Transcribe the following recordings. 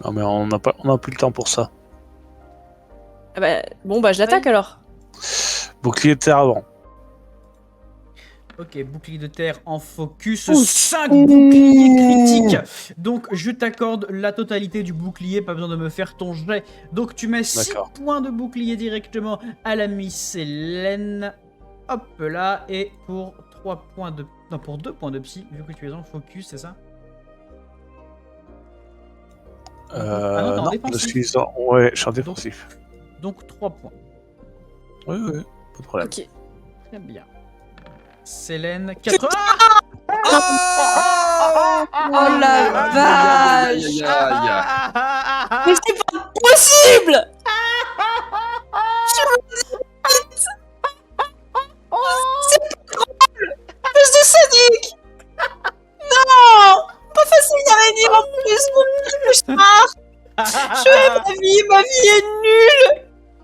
Non mais on n'a plus le temps pour ça. Ah bah, bon, bah je l'attaque alors. Bouclier de terre avant. Ok, bouclier de terre en focus, 5 boucliers critiques. Donc je t'accorde la totalité du bouclier, pas besoin de me faire ton jet. Donc tu mets 6 D'accord. points de bouclier directement à la Miss Hélène. Hop là, et pour 3 points de... Non, pour 2 points de psy, vu que tu es en focus, c'est ça? Ah non, t'es en Non, défensif. Ouais, je suis en défensif. Donc 3 points. Oui, pas de problème. Ok. Très bien. Célène, 80. Oh la vache! Mais c'est pas possible! C'est pas drôle! Plus de sadique! Non! Pas facile d'araignée en plus, mon cauchemar! Je hais ma vie est nulle!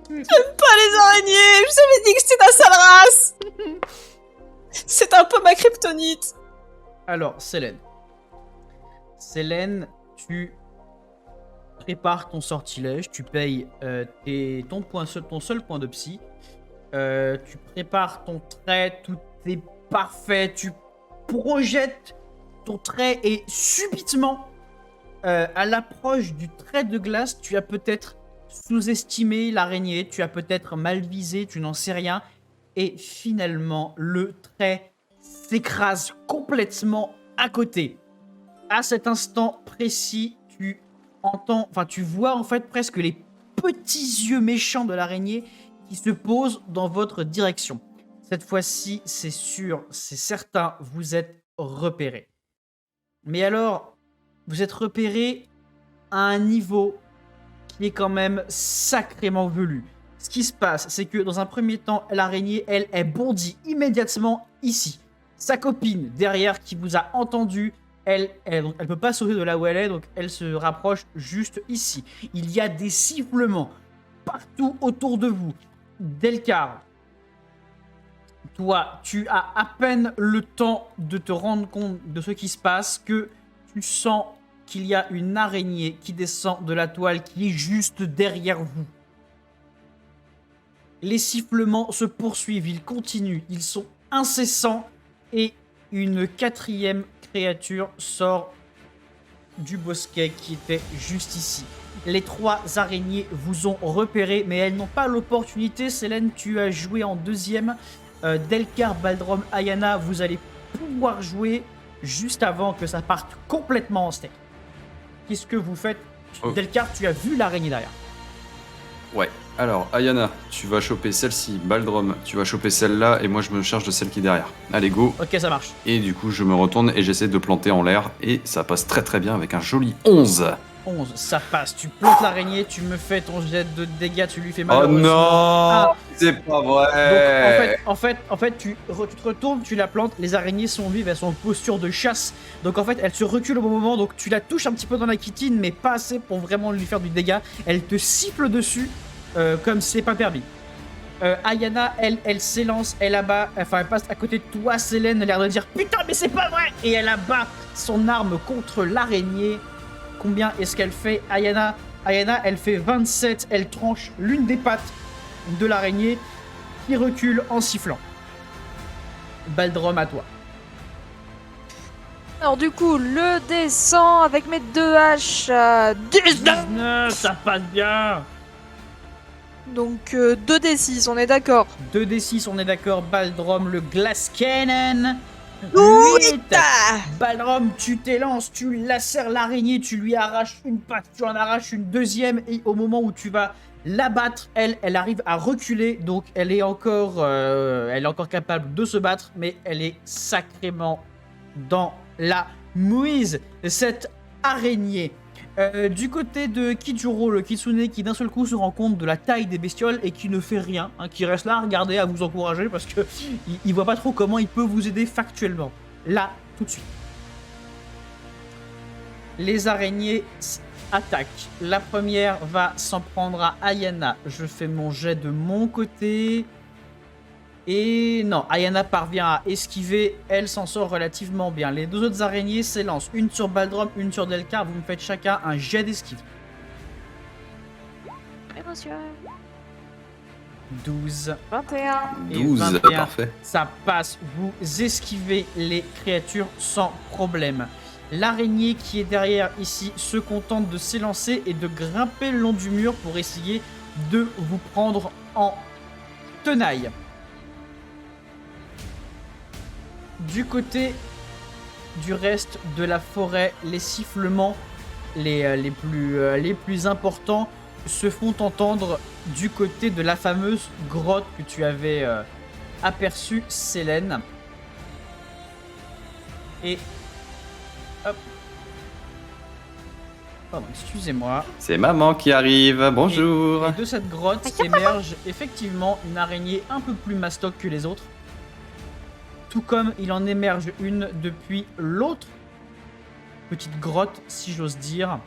J'aime pas les araignées! Je t'avais dit que c'était ta sale race! C'est un peu ma kryptonite! Alors, Célène. Célène, tu prépares ton sortilège, tu payes ton seul point de psy. Tu prépares ton trait, tout est parfait. Tu projettes ton trait et subitement, à l'approche du trait de glace, tu as peut-être sous-estimé l'araignée, tu as peut-être mal visé, tu n'en sais rien. Et finalement, le trait s'écrase complètement à côté. À cet instant précis, tu vois en fait presque les petits yeux méchants de l'araignée qui se posent dans votre direction. Cette fois-ci, c'est sûr, c'est certain, vous êtes repéré. Mais alors, vous êtes repéré à un niveau qui est quand même sacrément velu. Ce qui se passe, c'est que dans un premier temps, l'araignée, elle bondit immédiatement ici. Sa copine derrière qui vous a entendu, elle peut pas sauter de là où elle est, donc elle se rapproche juste ici. Il y a des sifflements partout autour de vous. Delcar, toi, tu as à peine le temps de te rendre compte de ce qui se passe que tu sens qu'il y a une araignée qui descend de la toile qui est juste derrière vous. Les sifflements se poursuivent, ils continuent, ils sont incessants et une quatrième créature sort du bosquet qui était juste ici. Les 3 araignées vous ont repéré, mais elles n'ont pas l'opportunité. Célène, tu as joué en deuxième. Delcar, Baldrom, Ayana, vous allez pouvoir jouer juste avant que ça parte complètement en steak. Qu'est-ce que vous faites? Delcar, tu as vu l'araignée derrière. Ouais. Alors, Ayana, tu vas choper celle-ci. Baldrom, tu vas choper celle-là. Et moi, je me charge de celle qui est derrière. Allez, go. Ok, ça marche. Et du coup, je me retourne et j'essaie de planter en l'air. Et ça passe très très bien avec un joli 11. 11, ça passe. Tu plantes l'araignée, tu me fais ton jet de dégâts, tu lui fais Oh malheureusement... non, c'est pas vrai. Donc, en fait, tu te retournes, tu la plantes, les araignées sont vives, elles sont en posture de chasse. Donc en fait, elle se recule au bon moment, donc tu la touches un petit peu dans la chitine, mais pas assez pour vraiment lui faire du dégât. Elle te siffle dessus, comme c'est pas permis. Ayana, elle s'élance, elle passe à côté de toi, Célène, elle a l'air de dire « Putain, mais c'est pas vrai !» Et elle abat son arme contre l'araignée. Combien est-ce qu'elle fait, Ayana? Ayana, elle fait 27, elle tranche l'une des pattes de l'araignée qui recule en sifflant. Baldrom, à toi. Alors du coup, le descend avec mes 2 haches à 19. 19, ça passe bien. Donc 2d6, on est d'accord. 2d6, on est d'accord. Baldrom, le Glass Cannon. Oui, Baldrom, tu t'élances, tu lacères l'araignée, tu lui arraches une patte, tu en arraches une deuxième, et au moment où tu vas l'abattre, elle arrive à reculer, donc elle est encore capable de se battre, mais elle est sacrément dans la mouise, cette araignée. Du côté de Kijuro, le Kitsune qui d'un seul coup se rend compte de la taille des bestioles et qui ne fait rien, hein, qui reste là à regarder, à vous encourager parce que il voit pas trop comment il peut vous aider factuellement. Là, tout de suite. Les araignées attaquent. La première va s'en prendre à Ayana. Je fais mon jet de mon côté. Et non, Ayana parvient à esquiver, elle s'en sort relativement bien. Les 2 autres araignées s'élancent, une sur Baldrom, une sur Delcar, vous me faites chacun un jet d'esquive. monsieur. 12 21. et 12, 21. parfait. Ça passe, vous esquivez les créatures sans problème. L'araignée qui est derrière ici se contente de s'élancer et de grimper le long du mur pour essayer de vous prendre en tenaille. Du côté du reste de la forêt, les sifflements les plus importants se font entendre du côté de la fameuse grotte que tu avais aperçue, Célène. Et... Hop. Pardon, excusez-moi. C'est maman qui arrive, bonjour. Et de cette grotte émerge effectivement une araignée un peu plus mastoc que les autres. Tout comme il en émerge une depuis l'autre petite grotte, si j'ose dire.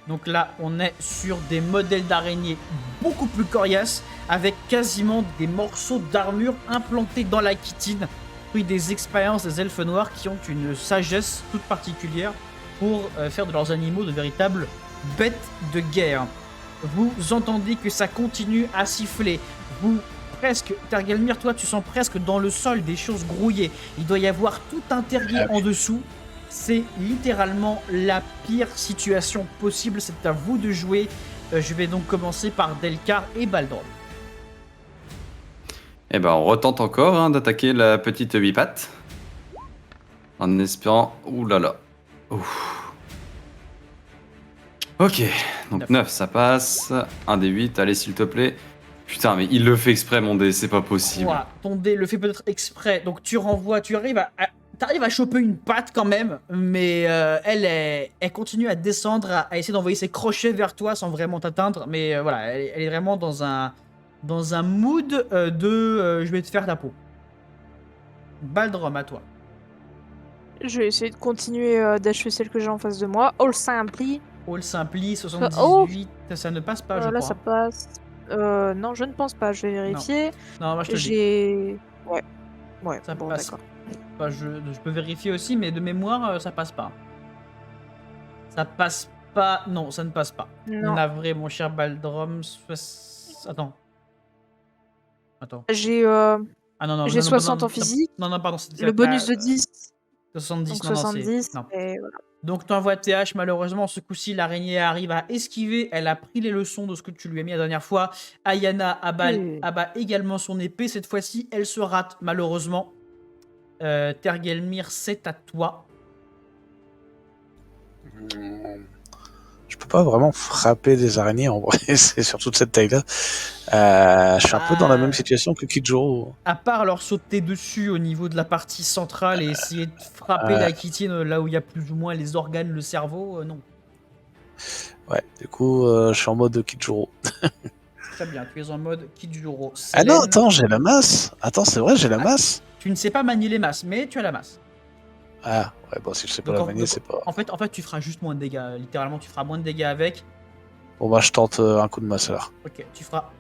Donc là, on est sur des modèles d'araignées beaucoup plus coriaces, avec quasiment des morceaux d'armure implantés dans la chitine, fruit des expériences des elfes noirs qui ont une sagesse toute particulière pour faire de leurs animaux de véritables bêtes de guerre. Vous entendez que ça continue à siffler. Vous, presque, Tergelmir, toi, tu sens presque dans le sol des choses grouillées. Il doit y avoir tout un terrier en dessous. C'est littéralement la pire situation possible. C'est à vous de jouer. Je vais donc commencer par Delcar et Baldron. Eh ben, on retente encore hein, d'attaquer la petite 8 pattes. En espérant... Ouh là là. Ouf. Ok, donc 9 ça passe. 1 des 8, allez s'il te plaît. Putain, mais il le fait exprès mon dé, c'est pas possible. Ouah, ton dé le fait peut-être exprès. Donc tu renvoies, tu arrives à choper une patte quand même, mais elle continue à descendre, à essayer d'envoyer ses crochets vers toi sans vraiment t'atteindre. Mais voilà, elle est vraiment dans un mood de je vais te faire ta peau. Baldrom, à toi. Je vais essayer de continuer d'achever celle que j'ai en face de moi. All Simply. All Simply, 78, ça ne passe pas, je là, crois. ça passe. Non, je ne pense pas. Je vais vérifier. Non, moi je te dis. J'ai. Ouais, Ça bon, passe. d'accord. Bah, je peux vérifier aussi, mais de mémoire, ça passe pas. Ça passe pas. Non, ça ne passe pas. Non. Navré, mon cher Baldrom. Attends. J'ai Ah non, non, j'ai non, 60 non, en physique. Non, non, pardon. Le bonus de 10. 70, Donc non, non, 70. non. Et voilà. Donc t'envoies TH, malheureusement, ce coup-ci, l'araignée arrive à esquiver. Elle a pris les leçons de ce que tu lui as mis la dernière fois. Ayana abat également son épée. Cette fois-ci, elle se rate, malheureusement. Tergelmir, c'est à toi. Je peux pas vraiment frapper des araignées en vrai, c'est surtout de cette taille-là. Je suis un peu dans la même situation que Kijuro. À part leur sauter dessus au niveau de la partie centrale et essayer de frapper la chitine là où il y a plus ou moins les organes, le cerveau, non. Ouais, du coup, je suis en mode Kijuro. Très bien, tu es en mode Kijuro. Ah non, Célène, attends, j'ai la masse. Attends, c'est vrai, j'ai la masse. tu ne sais pas manier les masses, mais tu as la masse. Ah, ouais, bon, si je sais pas Donc, la manier, c'est pas... En fait, tu feras juste moins de dégâts. Littéralement, tu feras moins de dégâts avec. Bon, bah, je tente un coup de masse alors. Ok, tu feras.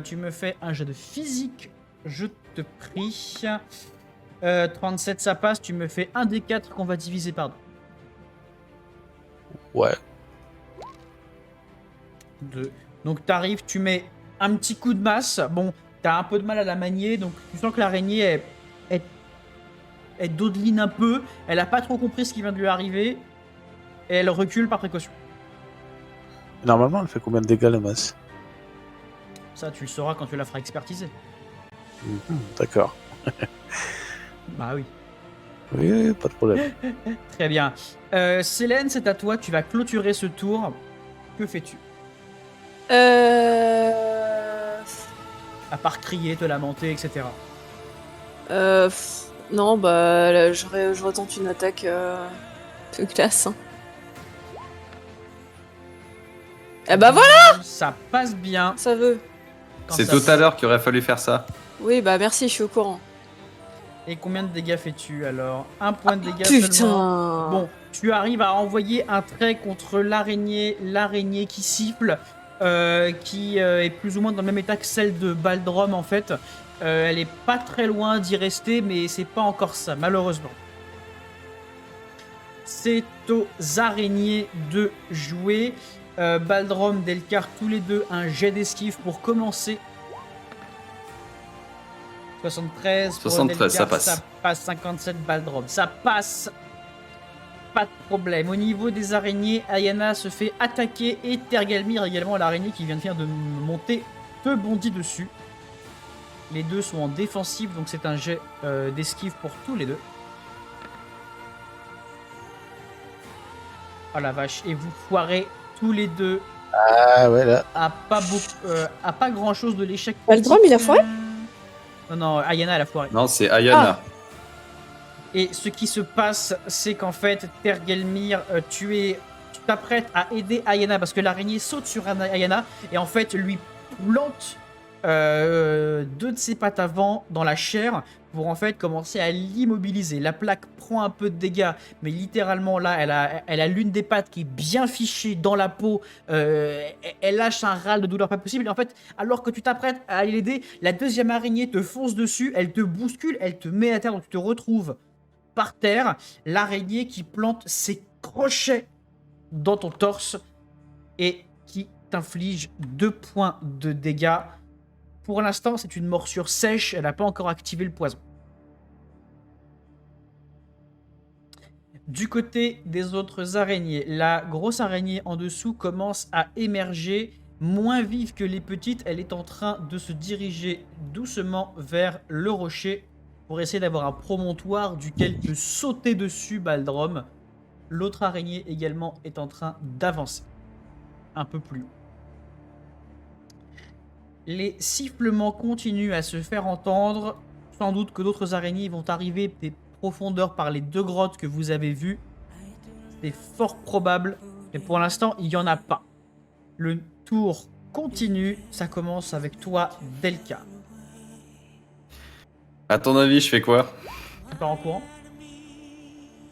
Tu me fais un jet de physique, je te prie. 37, ça passe. Tu me fais un des 4 qu'on va diviser par 2. Ouais. 2. Donc, t'arrives, tu mets un petit coup de masse. Bon, t'as un peu de mal à la manier, donc tu sens que l'araignée elle dodeline un peu. Elle a pas trop compris ce qui vient de lui arriver. Et elle recule par précaution. Normalement, elle fait combien de dégâts la masse? Ça, tu le sauras quand tu la feras expertiser. D'accord. Bah oui. Oui, pas de problème. Très bien. Célène, c'est à toi. Tu vas clôturer ce tour. Que fais-tu? À part crier, te lamenter, etc. Non, bah, là, je retente une attaque de classe. Hein. Eh bah voilà, Ça passe bien. ça veut. Quand C'est ça- tout à l'heure qu'il aurait fallu faire ça. Oui, bah merci, je suis au courant. Et combien de dégâts fais-tu alors? Un point de dégâts Putain. seulement. Bon, tu arrives à envoyer un trait contre l'araignée qui siffle, qui est plus ou moins dans le même état que celle de Baldrom en fait. Elle est pas très loin d'y rester, mais c'est pas encore ça, malheureusement. C'est aux araignées de jouer. Baldrom, Delcar, tous les deux, un jet d'esquive pour commencer. 73 pour 73, Delcar, ça passe. Ça passe. 57 Baldrom, ça passe. Pas de problème. Au niveau des araignées, Ayana se fait attaquer et Tergalmir également, l'araignée qui vient de faire de monter, te bondit dessus. Les deux sont en défensive, donc c'est un jet d'esquive pour tous les deux. Oh la vache, et vous foirez tous les deux Ah ouais, là. à pas grand chose de l'échec. Baldrom, il a foiré? Non, Ayana elle a foiré. Non, c'est Ayana. Et ce qui se passe, c'est qu'en fait, Tergelmir, tu t'apprêtes à aider Ayana parce que l'araignée saute sur Ayana et en fait lui plante deux de ses pattes avant dans la chair pour en fait commencer à l'immobiliser. La plaque prend un peu de dégâts, mais littéralement là, elle a l'une des pattes qui est bien fichée dans la peau. Elle lâche un râle de douleur pas possible. Et en fait, alors que tu t'apprêtes à aller l'aider, la deuxième araignée te fonce dessus, elle te bouscule, elle te met à terre, donc tu te retrouves par terre, l'araignée qui plante ses crochets dans ton torse et qui t'inflige 2 points de dégâts. Pour l'instant, c'est une morsure sèche, elle n'a pas encore activé le poison. Du côté des autres araignées, la grosse araignée en dessous commence à émerger. Moins vive que les petites, elle est en train de se diriger doucement vers le rocher pour essayer d'avoir un promontoire duquel te sauter dessus, Baldrom. L'autre araignée également est en train d'avancer. Un peu plus haut. Les sifflements continuent à se faire entendre. Sans doute que d'autres araignées vont arriver des profondeurs par les 2 grottes que vous avez vues. C'est fort probable. Mais pour l'instant, il n'y en a pas. Le tour continue. Ça commence avec toi, Delka. À ton avis, je fais quoi? Tu pars en courant?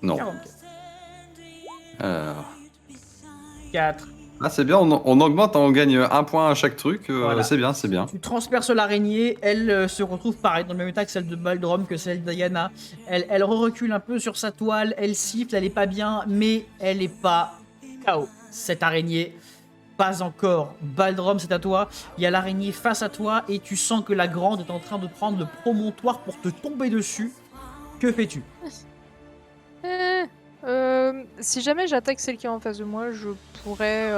Non. 44. Alors... 4. Ah, c'est bien, on augmente, on gagne 1 point à chaque truc. Voilà. C'est bien, c'est bien. Tu transperces l'araignée, elle se retrouve pareil dans le même état que celle de Baldrom, que celle d'Ayana. Elle recule un peu sur sa toile, elle siffle, elle est pas bien, mais elle est pas KO. Cette araignée, pas encore. Baldrom, c'est à toi. Il y a l'araignée face à toi et tu sens que la grande est en train de prendre le promontoire pour te tomber dessus. Que fais-tu? Si jamais j'attaque celle qui est en face de moi, je pourrais.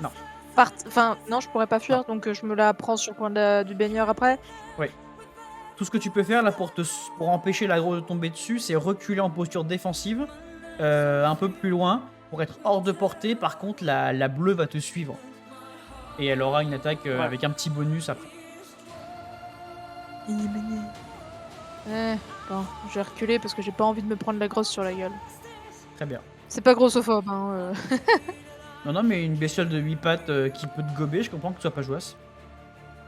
Non. Enfin, non, je pourrais pas fuir, donc je me la prends sur le coin du baigneur après. Tout ce que tu peux faire là pour empêcher la grosse de tomber dessus, c'est reculer en posture défensive, un peu plus loin, pour être hors de portée. Par contre, la bleue va te suivre. Et elle aura une attaque avec un petit bonus après. Bon, je vais reculer parce que j'ai pas envie de me prendre la grosse sur la gueule. Très bien. C'est pas grossophobe, hein. Non, mais une bestiole de 8 pattes qui peut te gober, je comprends que tu sois pas jouasse.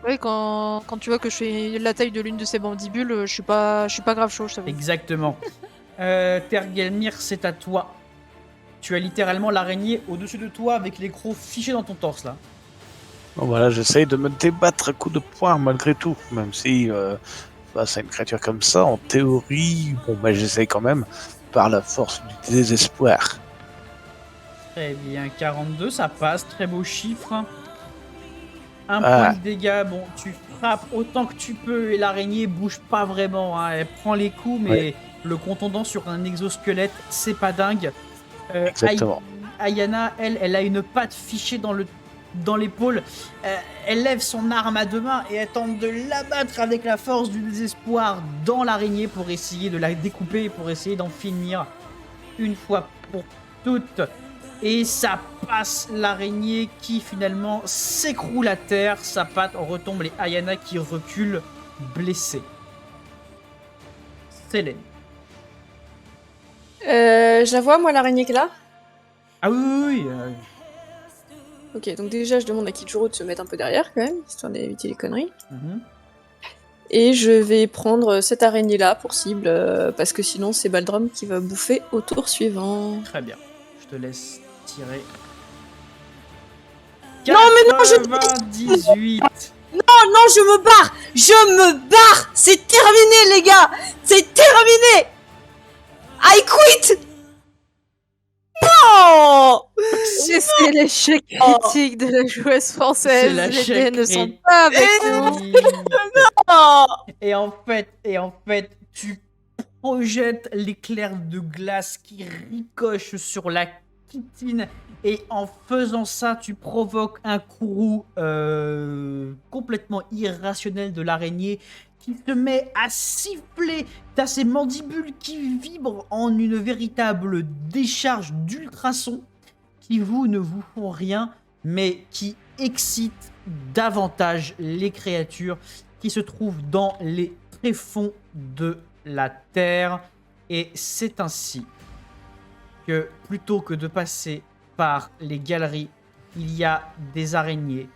Oui, quand tu vois que je fais la taille de l'une de ces mandibules, je suis pas grave chaud, je t'avoue. Exactement. Tergelmir, c'est à toi. Tu as littéralement l'araignée au-dessus de toi avec les crocs fichés dans ton torse là. Bon, voilà, j'essaye de me débattre à coups de poing malgré tout, même si face à une créature comme ça, en théorie, bon, bah, j'essaye quand même par la force du désespoir. Très bien, 42, ça passe, très beau chiffre. Un point de dégâts, bon, tu frappes autant que tu peux et l'araignée bouge pas vraiment, hein. Elle prend les coups, mais le contondant sur un exosquelette, c'est pas dingue. Exactement. Ayana, elle a une patte fichée dans l'épaule. Elle lève son arme à 2 mains et elle tente de l'abattre avec la force du désespoir dans l'araignée pour essayer de la découper, pour essayer d'en finir une fois pour toutes. Et ça passe, l'araignée qui finalement s'écroule à terre, sa patte retombe, et Ayana qui recule blessée. Célène. Je la vois, moi, l'araignée qui est là. Ah oui. Ok, donc déjà, je demande à Kijuro de se mettre un peu derrière, quand même, histoire d'éviter les conneries. Mhm. Et je vais prendre cette araignée-là pour cible, parce que sinon, c'est Baldrom qui va bouffer au tour suivant. Très bien. Je te laisse tirer. Non, mais non, je 98. Oh non, je me barre! Je me barre! C'est terminé, les gars! C'est terminé! I quit! Non! C'est l'échec Oh. critique de la joueuse C'est française. Les l'échec dés ne sont critique. pas avec nous. Oh Et en fait, tu projettes l'éclair de glace qui ricoche sur la chitine. Et en faisant ça, tu provoques un courroux complètement irrationnel de l'araignée qui se met à siffler. T'as ses mandibules qui vibrent en une véritable décharge d'ultrasons qui ne vous font rien, mais qui excitent davantage les créatures qui se trouvent dans les tréfonds de la terre. Et c'est ainsi que, plutôt que de passer par les galeries, il y a des araignées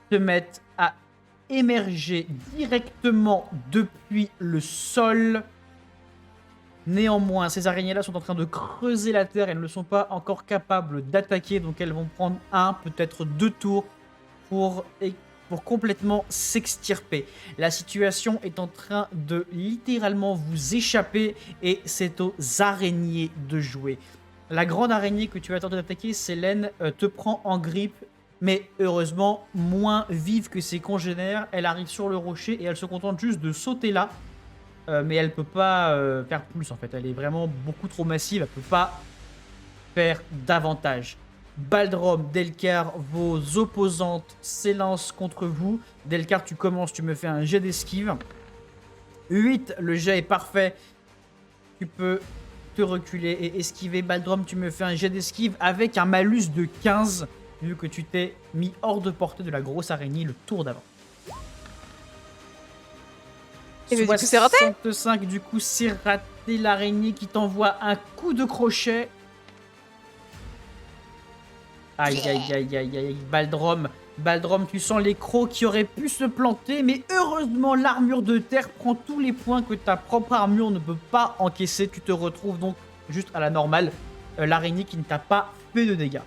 qui se mettent à émerger directement depuis le sol. Néanmoins, ces araignées-là sont en train de creuser la terre. Elles ne sont pas encore capables d'attaquer, donc elles vont prendre peut-être 2 tours pour complètement s'extirper. La situation est en train de littéralement vous échapper et c'est aux araignées de jouer. La grande araignée que tu vas tenter d'attaquer, Célène, te prend en grippe, mais heureusement moins vive que ses congénères. Elle arrive sur le rocher et elle se contente juste de sauter là. Mais elle peut pas faire plus en fait. Elle est vraiment beaucoup trop massive. Elle peut pas faire davantage. Baldrom, Delcar, vos opposantes s'élancent contre vous. Delcar, tu commences, tu me fais un jet d'esquive. 8, le jet est parfait. Tu peux te reculer et esquiver. Baldrom, tu me fais un jet d'esquive avec un malus de 15, vu que tu t'es mis hors de portée de la grosse araignée le tour d'avant. Et mais du coup, c'est raté. 65, du coup, c'est raté. L'araignée qui t'envoie un coup de crochet. Aïe, aïe, aïe, aïe, aïe. Baldrom, tu sens les crocs qui auraient pu se planter, mais heureusement, l'armure de terre prend tous les points que ta propre armure ne peut pas encaisser. Tu te retrouves donc juste à la normale. L'araignée qui ne t'a pas fait de dégâts.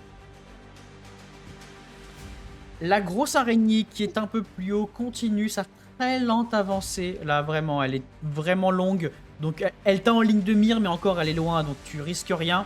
La grosse araignée qui est un peu plus haut continue sa très lente avancée. Là, vraiment, elle est vraiment longue. Donc, elle t'a en ligne de mire, mais encore, elle est loin, donc tu risques rien.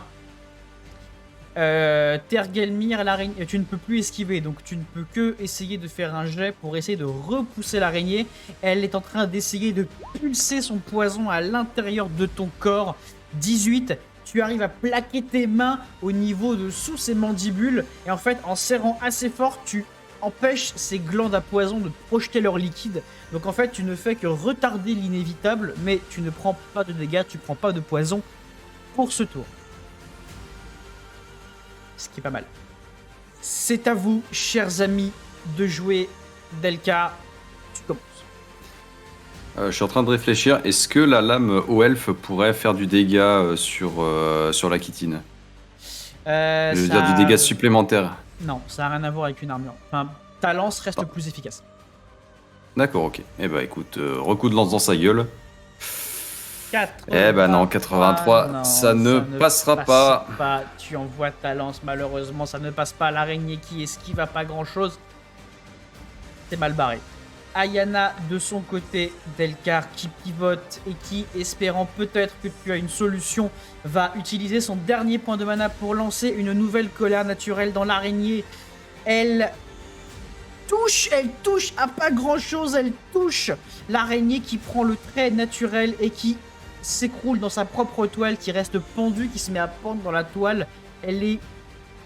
Tergelmir, l'araignée, tu ne peux plus esquiver, donc tu ne peux que essayer de faire un jet pour essayer de repousser l'araignée. Elle est en train d'essayer de pulser son poison à l'intérieur de ton corps. 18, tu arrives à plaquer tes mains au niveau de sous ses mandibules. Et en fait, en serrant assez fort, tu empêches ces glandes à poison de projeter leur liquide. Donc en fait, tu ne fais que retarder l'inévitable, mais tu ne prends pas de dégâts, tu prends pas de poison pour ce tour. Ce qui est pas mal. C'est à vous, chers amis, de jouer. Delcar, tu commences. Je suis en train de réfléchir. Est-ce que la lame au elfe pourrait faire du dégât sur la chitine? Je veux dire du dégât supplémentaire. Non, ça n'a rien à voir avec une armure. Enfin, ta lance reste plus efficace. D'accord, ok. Eh bah écoute, recoup de lance dans sa gueule. 4. Eh ben non, 83, non, ça ne passera pas. Tu envoies ta lance, malheureusement, ça ne passe pas. L'araignée qui esquive à pas grand-chose. C'est mal barré. Ayana, de son côté, Delcar qui pivote et qui, espérant peut-être que tu as une solution, va utiliser son dernier point de mana pour lancer une nouvelle colère naturelle dans l'araignée. Elle touche à pas grand-chose, elle touche l'araignée qui prend le trait naturel et qui s'écroule dans sa propre toile, qui reste pendue, qui se met à pendre dans la toile. Elle est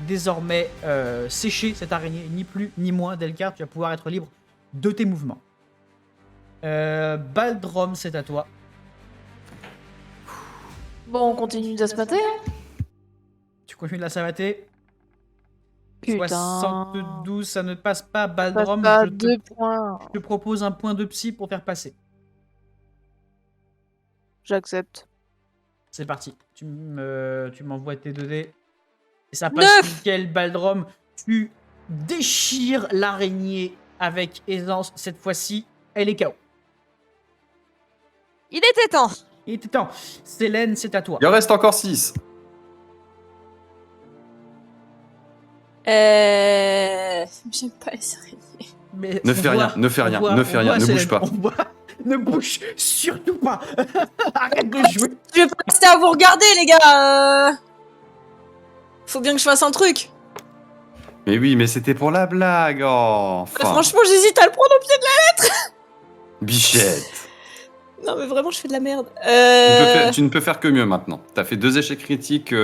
désormais séchée, cette araignée, ni plus ni moins. Delcar, tu vas pouvoir être libre de tes mouvements. Baldrom, c'est à toi. Bon, on continue d'asmater. Tu continues de la savater. Putain. 72, ça ne passe pas. Passe Baldrom, pas, je 2 points. te propose un point de psy pour faire passer. J'accepte. C'est parti. Tu m'envoies tes 2 dés. Et ça passe nickel, Baldrom. Tu déchires l'araignée avec aisance. Cette fois-ci, elle est KO. Il était temps. Il était temps. Célène, c'est à toi. Il en reste encore 6. J'aime pas les araignées. Mais Ne fais rien, ne fais rien, ne fais rien, ne bouge pas. Ne bouge surtout pas. Arrête de jouer. Je vais pas rester à vous regarder, les gars. Faut bien que je fasse un truc. Mais oui, mais c'était pour la blague. Oh, enfin. Franchement, j'hésite à le prendre au pied de la... Bichette. Non, mais vraiment, je fais de la merde. Tu ne peux faire que mieux maintenant. T'as fait 2 échecs critiques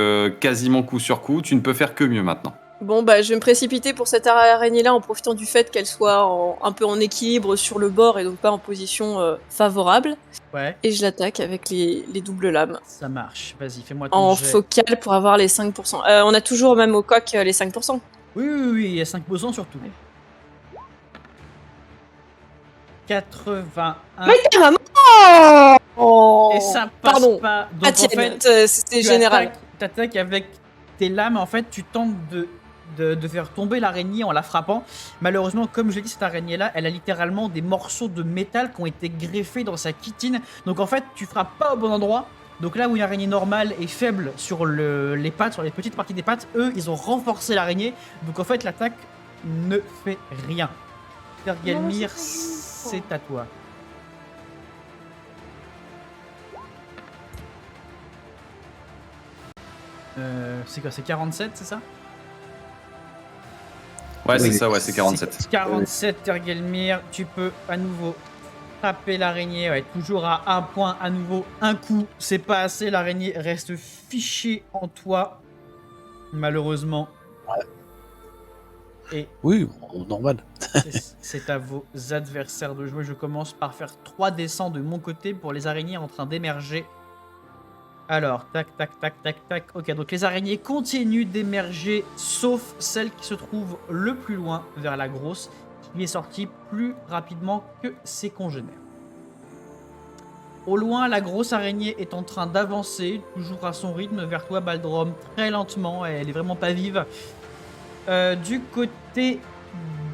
quasiment coup sur coup. Tu ne peux faire que mieux maintenant. Bon, bah, je vais me précipiter pour cette araignée-là en profitant du fait qu'elle soit un peu en équilibre sur le bord et donc pas en position favorable. Ouais, Et je l'attaque avec les doubles lames. ça marche. Vas-y, fais-moi ton En jet. focal pour avoir les 5%. On a toujours même au coq les 5%. Oui, il y a 5% surtout. 81. Maman Et ça passe Pardon. pas. Donc Ah en tienne, fait, c'était tu général. t'attaques avec tes lames. En fait, tu tentes de faire tomber l'araignée en la frappant. Malheureusement, comme je l'ai dit, cette araignée-là, elle a littéralement des morceaux de métal qui ont été greffés dans sa chitine. Donc en fait, tu frappes pas au bon endroit. Donc là où une araignée normale est faible sur les pattes, sur les petites parties des pattes, eux, ils ont renforcé l'araignée. Donc en fait, l'attaque ne fait rien. Tergelmir, c'est à toi. C'est quoi, c'est 47, c'est ça? Ouais, c'est Oui. ça, ouais, c'est 47. 47, Tergelmir, tu peux à nouveau frapper l'araignée, ouais, toujours à 1 point, à nouveau, un coup, c'est pas assez, l'araignée reste fichée en toi, malheureusement. Et Oui, bon, normal. c'est à vos adversaires de jouer. Je commence par faire 3 descends de mon côté pour les araignées en train d'émerger. Alors, tac, tac, tac, tac, tac. Ok, donc les araignées continuent d'émerger, sauf celle qui se trouve le plus loin, vers la grosse, qui est sortie plus rapidement que ses congénères. Au loin, la grosse araignée est en train d'avancer, toujours à son rythme, vers toi, Baldrom, très lentement. Elle est vraiment pas vive. Du côté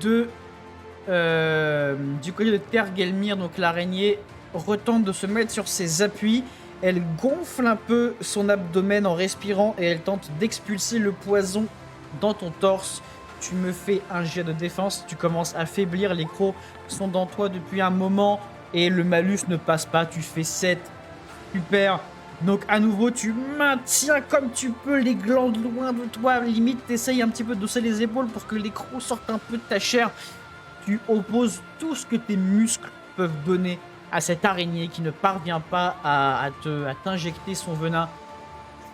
de Tergelmir, donc l'araignée retente de se mettre sur ses appuis. Elle gonfle un peu son abdomen en respirant et elle tente d'expulser le poison dans ton torse. Tu me fais un jet de défense, tu commences à faiblir, les crocs sont dans toi depuis un moment et le malus ne passe pas, tu fais 7. Super. Donc à nouveau, tu maintiens comme tu peux les glandes loin de toi. Limite, t'essayes un petit peu d'osser les épaules pour que les crocs sortent un peu de ta chair. Tu opposes tout ce que tes muscles peuvent donner à cette araignée qui ne parvient pas à t'injecter son venin.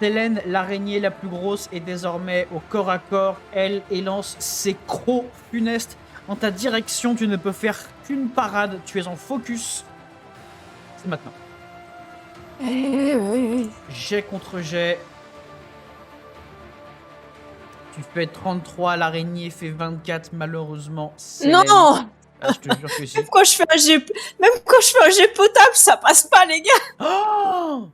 Selene, l'araignée la plus grosse, est désormais au corps à corps. Elle élance ses crocs funestes en ta direction. Tu ne peux faire qu'une parade. Tu es en focus. C'est maintenant. Jet contre jet. Tu fais 33, l'araignée fait 24, malheureusement. Selene. Non. Ah, je te jure que si. Même quand je fais un jet potable, ça passe pas, les gars. Oh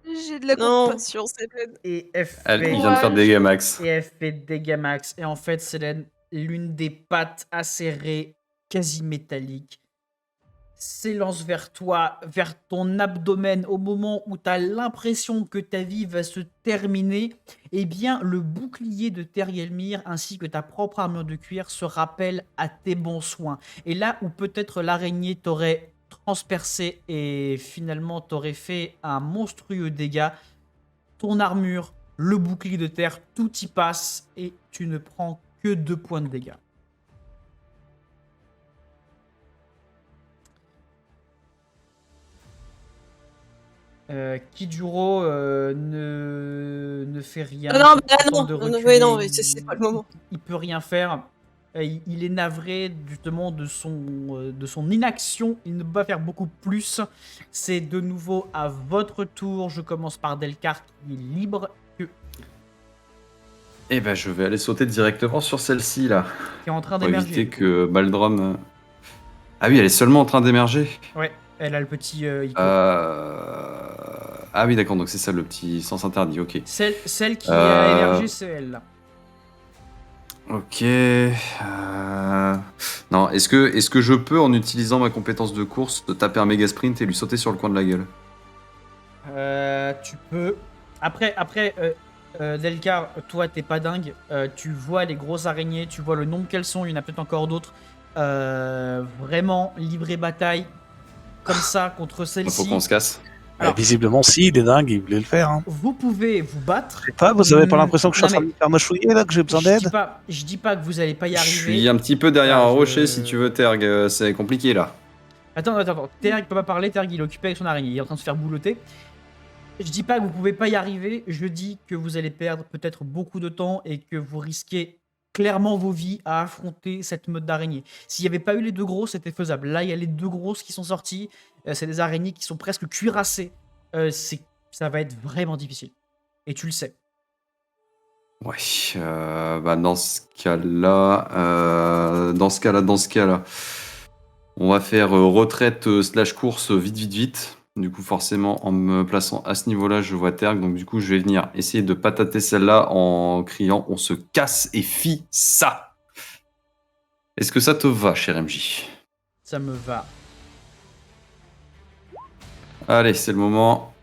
J'ai de la Non. compassion, Célène. Et elle Il fait, vient de faire des dégâts max. et elle fait dégâts max. Et en fait, Selene, l'une des pattes acérées, quasi métalliques, s'élance vers toi, vers ton abdomen, au moment où tu as l'impression que ta vie va se terminer. Eh bien, le bouclier de Tergelmir ainsi que ta propre armure de cuir se rappellent à tes bons soins. Et là où peut-être l'araignée t'aurait transpercé et finalement t'aurait fait un monstrueux dégât, ton armure, le bouclier de terre, tout y passe et tu ne prends que 2 points de dégâts. Kijuro ne fait rien. Non, bah Il non, tente de non, reculer, non, c'est pas le moment. Il peut rien faire. Il est navré justement de son inaction. Il ne peut pas faire beaucoup plus. C'est de nouveau à votre tour. Je commence par Delcar qui est libre, Eh ben, je vais aller sauter directement sur celle-ci, là. qui est en train Pour d'émerger. éviter que Baldrom... Ah oui, elle est seulement en train d'émerger. Ouais, elle a le petit icône. Ah oui, d'accord, donc c'est ça le petit sens interdit, ok. Celle qui a émergé, c'est elle là. Ok. Non, est-ce que je peux, en utilisant ma compétence de course, taper un méga sprint et lui sauter sur le coin de la gueule? Tu peux. Après, Delcar, toi, t'es pas dingue. Tu vois les grosses araignées, tu vois le nombre qu'elles sont. Il y en a peut-être encore d'autres. Vraiment livrer bataille comme ça contre Faut celle-ci. qu'on se casse. Alors- visiblement, si, il est dingue, il voulait le faire. Hein. Vous pouvez vous battre. Je sais pas, vous avez pas l'impression que je suis en Non, train de me faire mâchouiller là, que j'ai besoin d'aide? Je dis pas que vous allez pas y Je arriver. suis un petit peu derrière Ah, un je- rocher si tu veux, Terg. C'est compliqué là. Attends. Terg peut pas parler, Terg il est occupé avec son araignée, il est en train de se faire boulotter. Je dis pas que vous pouvez pas y arriver, je dis que vous allez perdre peut-être beaucoup de temps et que vous risquez clairement vos vies à affronter cette meute d'araignées. S'il n'y avait pas eu les deux grosses, c'était faisable. Là, il y a les deux grosses qui sont sorties, c'est des araignées qui sont presque cuirassées. Ça va être vraiment difficile. Et tu le sais. Ouais, dans ce cas-là, on va faire retraite / course vite. Du coup, forcément, en me plaçant à ce niveau-là, je vois Terg. Donc, du coup, je vais venir essayer de patater celle-là en criant « On se casse et fit ça !» Est-ce que ça te va, cher MJ? Ça me va. Allez, c'est le moment.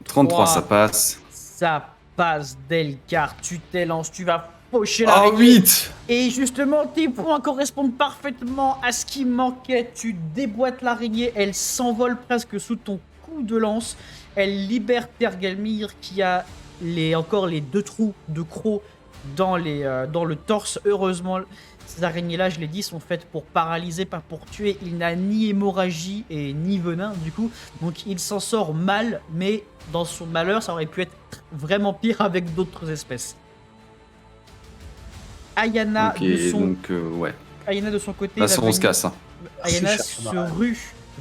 33, ça passe. Ça passe, Delcar. Tu t'élances, tu vas faucher Oh, l'araignée. 8! Et justement, tes points correspondent parfaitement à ce qui manquait. Tu déboîtes l'araignée, elle s'envole presque sous ton coup de lance. Elle libère Tergelmir qui a encore les 2 trous de crocs dans le torse. Heureusement, ces araignées-là, je l'ai dit, sont faites pour paralyser, pas pour tuer. Il n'a ni hémorragie et ni venin, du coup. Donc il s'en sort mal, mais dans son malheur, ça aurait pu être vraiment pire avec d'autres espèces. Ayana, Ok, Ayana de son côté, Là, on se casse. Hein. Ayana Je cherche se ma- rue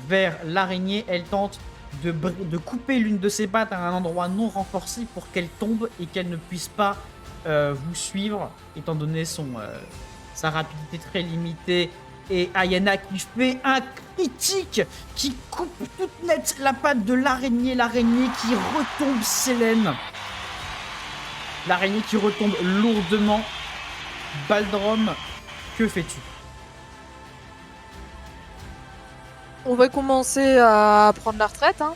vers l'araignée. Elle tente de couper l'une de ses pattes à un endroit non renforcé pour qu'elle tombe et qu'elle ne puisse pas vous suivre, étant donné sa rapidité très limitée. Et Ayana qui fait un critique, qui coupe toute nette la patte de l'araignée. L'araignée qui retombe Sélène. L'araignée qui retombe lourdement. Baldrom, que fais-tu? On va commencer à prendre la retraite. Hein.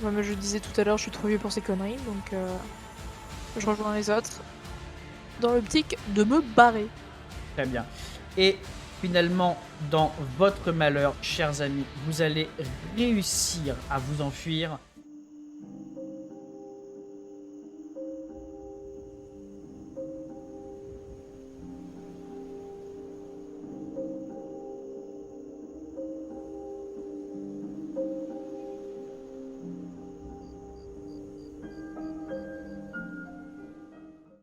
Comme je disais tout à l'heure, je suis trop vieux pour ces conneries, donc je rejoins les autres dans l'optique de me barrer. Très bien. Et finalement, dans votre malheur, chers amis, vous allez réussir à vous enfuir